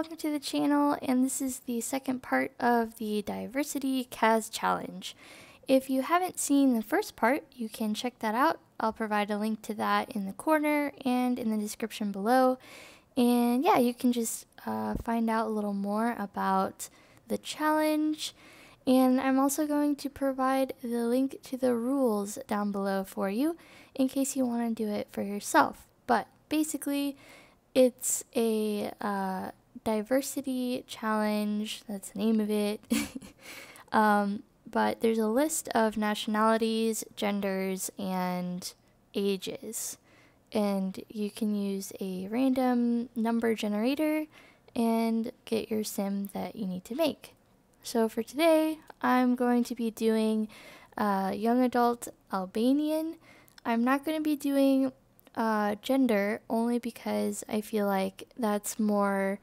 welcome to the channel, and this is the second part of the Diversity CAS Challenge. If you haven't seen the first part, you can check that out. I'll provide a link to that in the corner and in the description below. And yeah, you can just find out a little more about the challenge. And I'm also going to provide the link to the rules down below for you in case you want to do it for yourself. But basically, it's a diversity challenge, that's the name of it. But there's a list of nationalities, genders, and ages. And you can use a random number generator and get your sim that you need to make. So for today, I'm going to be doing young adult Albanian. I'm not going to be doing gender only because I feel like that's more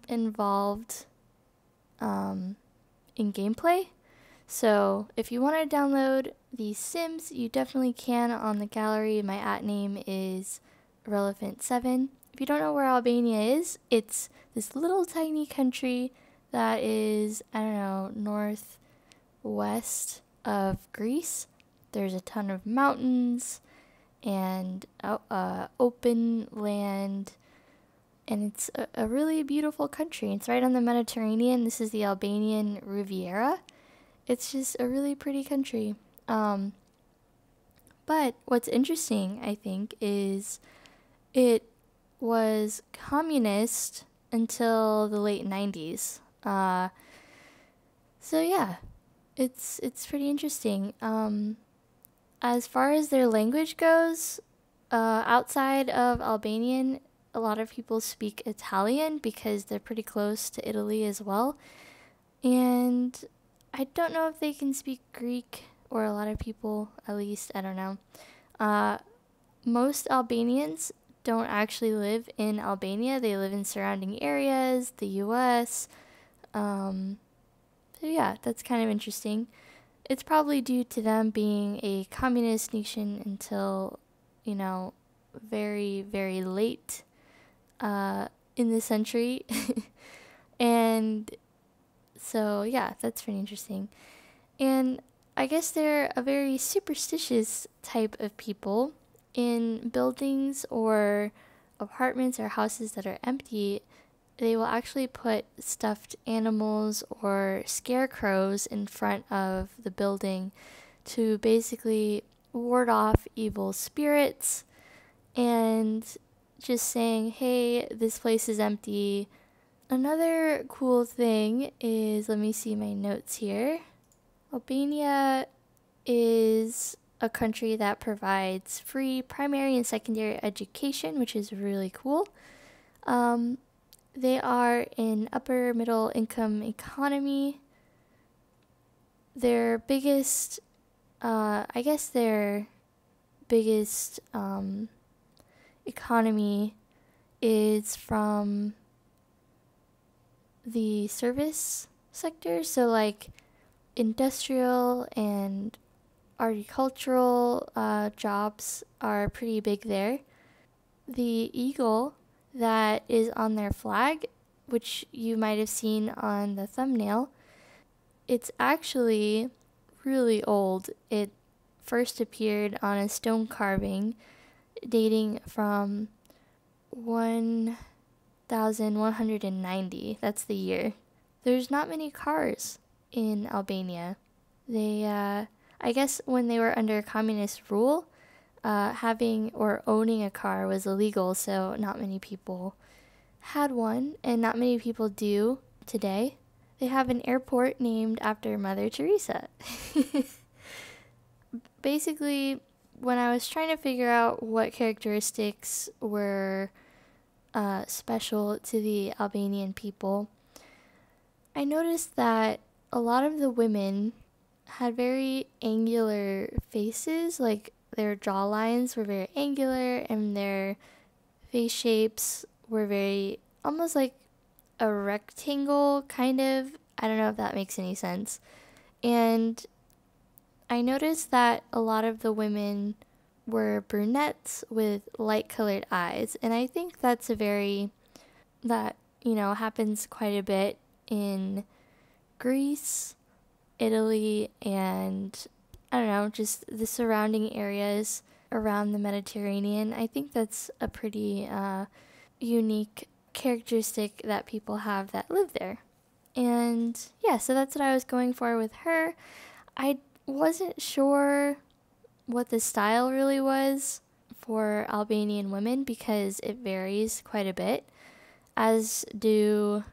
involved in gameplay. So if you want to download these sims, you definitely can on the gallery. My @name is IrrelephantSims. If you don't know where Albania is, it's this little tiny country that is, I don't know, northwest of Greece. There's a ton of mountains and open land, and it's a really beautiful country. It's right on the Mediterranean. This is the Albanian Riviera. It's just a really pretty country. But what's interesting, I think, is it was communist until the late 90s. So yeah, it's pretty interesting. As far as their language goes, outside of Albanian, a lot of people speak Italian because they're pretty close to Italy as well. And I don't know if they can speak Greek, or a lot of people, at least, I don't know. Most Albanians don't actually live in Albania. They live in surrounding areas, the US. So yeah, that's kind of interesting. It's probably due to them being a communist nation until, you know, very, very late in the century. And so yeah, that's pretty interesting. And I guess they're a very superstitious type of people. In buildings or apartments or houses that are empty, they will actually put stuffed animals or scarecrows in front of the building to basically ward off evil spirits, and just saying, hey, this place is empty. Another cool thing is, let me see my notes here. Albania is a country that provides free primary and secondary education, which is really cool. They are an upper middle income economy. Their biggest, economy is from the service sector. So like industrial and agricultural jobs are pretty big there. The eagle that is on their flag, which you might have seen on the thumbnail, it's actually really old. It first appeared on a stone carving dating from 1190. That's the year. There's not many cars in Albania. They I guess when they were under communist rule, having or owning a car was illegal, so not many people had one, and not many people do today. They have an airport named after Mother Teresa. Basically, when I was trying to figure out what characteristics were special to the Albanian people, I noticed that a lot of the women had very angular faces. Like their jawlines were very angular, and their face shapes were very, almost like a rectangle, kind of. I don't know if that makes any sense. And I noticed that a lot of the women were brunettes with light colored eyes. And I think that's that, happens quite a bit in Greece, Italy, and I don't know, just the surrounding areas around the Mediterranean. I think that's a pretty unique characteristic that people have that live there. And yeah, so that's what I was going for with her. I wasn't sure what the style really was for Albanian women because it varies quite a bit, as do,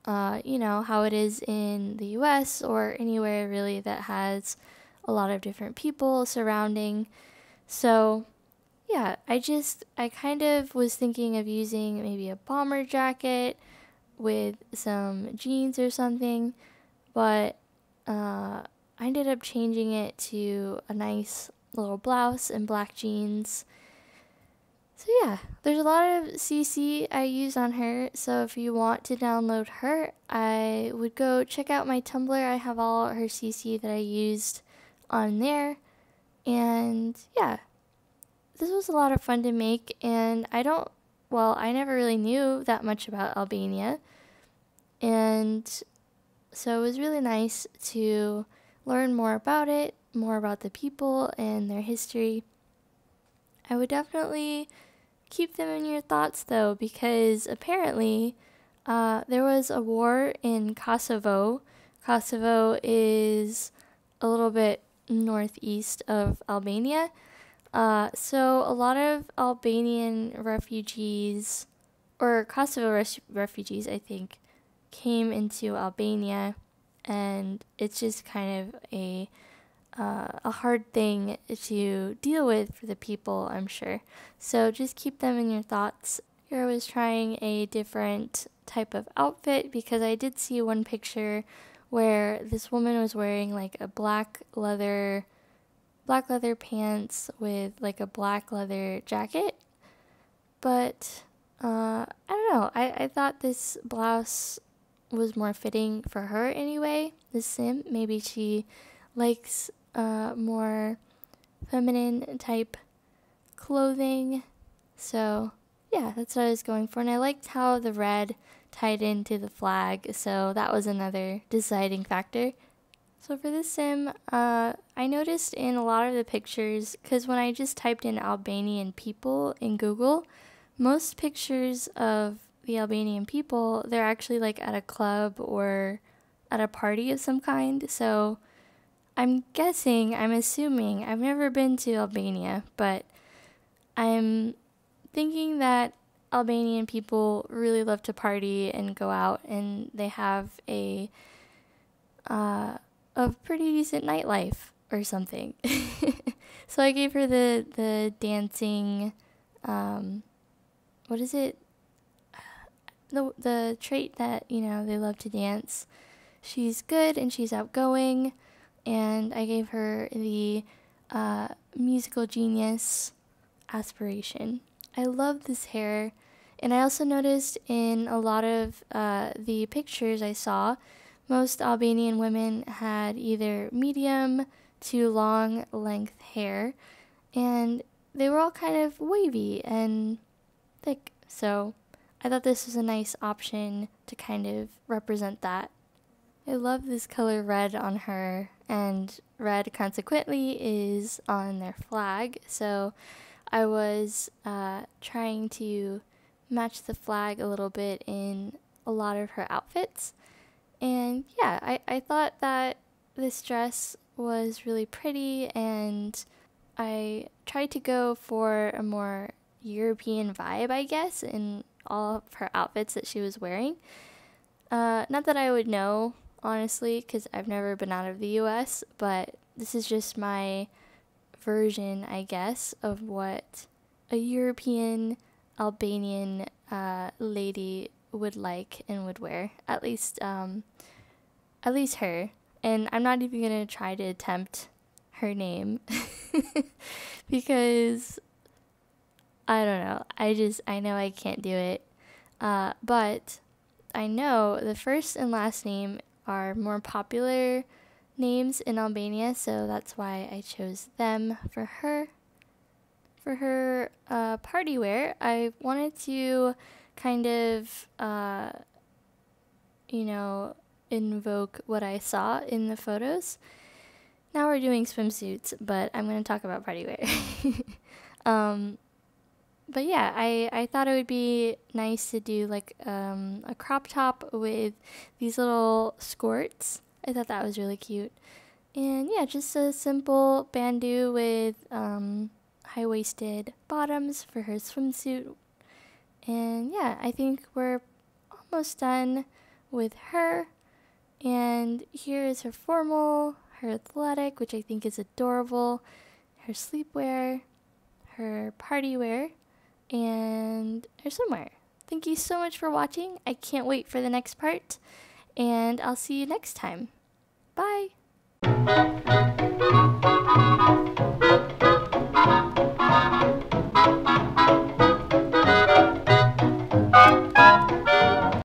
how it is in the US or anywhere really that has a lot of different people surrounding. So yeah, I kind of was thinking of using maybe a bomber jacket with some jeans or something, but I ended up changing it to a nice little blouse and black jeans. So yeah, there's a lot of CC I use on her, so if you want to download her, I would go check out my Tumblr. I have all her CC that I used on there, and yeah, this was a lot of fun to make, and I never really knew that much about Albania, and so it was really nice to learn more about it, more about the people and their history. I would definitely keep them in your thoughts though, because apparently there was a war in Kosovo. Kosovo is a little bit northeast of Albania. So a lot of Albanian refugees, or Kosovo refugees, I think, came into Albania, and it's just kind of a hard thing to deal with for the people, I'm sure. So just keep them in your thoughts. Here I was trying a different type of outfit because I did see one picture where this woman was wearing like a black leather pants with like a black leather jacket. But I don't know. I thought this blouse was more fitting for her anyway. This sim, maybe she likes more feminine type clothing. So yeah, that's what I was going for. And I liked how the red tied into the flag, so that was another deciding factor. So for this sim, I noticed in a lot of the pictures, because when I just typed in Albanian people in Google, most pictures of the Albanian people, they're actually like at a club or at a party of some kind. So I'm assuming, I've never been to Albania, but I'm thinking that Albanian people really love to party and go out, and they have a pretty decent nightlife or something. So I gave her the dancing, what is it? The trait that, they love to dance. She's good and she's outgoing, and I gave her the musical genius aspiration. I love this hair, and I also noticed in a lot of the pictures I saw, most Albanian women had either medium to long length hair, and they were all kind of wavy and thick, so I thought this was a nice option to kind of represent that. I love this color red on her, and red consequently is on their flag, so I was trying to match the flag a little bit in a lot of her outfits. And yeah, I thought that this dress was really pretty, and I tried to go for a more European vibe, I guess, in all of her outfits that she was wearing. Not that I would know, honestly, because I've never been out of the US, but this is just my version, I guess, of what a European Albanian lady would like and would wear. At least her. And I'm not even gonna try to attempt her name because I don't know. I know I can't do it. But I know the first and last name are more popular names in Albania, so that's why I chose them for her. for her party wear, I wanted to kind of, invoke what I saw in the photos. Now we're doing swimsuits, but I'm going to talk about party wear. But yeah, I thought it would be nice to do like a crop top with these little skirts. I thought that was really cute. And yeah, just a simple bandeau with high-waisted bottoms for her swimsuit. And yeah, I think we're almost done with her. And here is her formal, her athletic, which I think is adorable, her sleepwear, her party wear, and her swimwear. Thank you so much for watching. I can't wait for the next part, and I'll see you next time. Bye!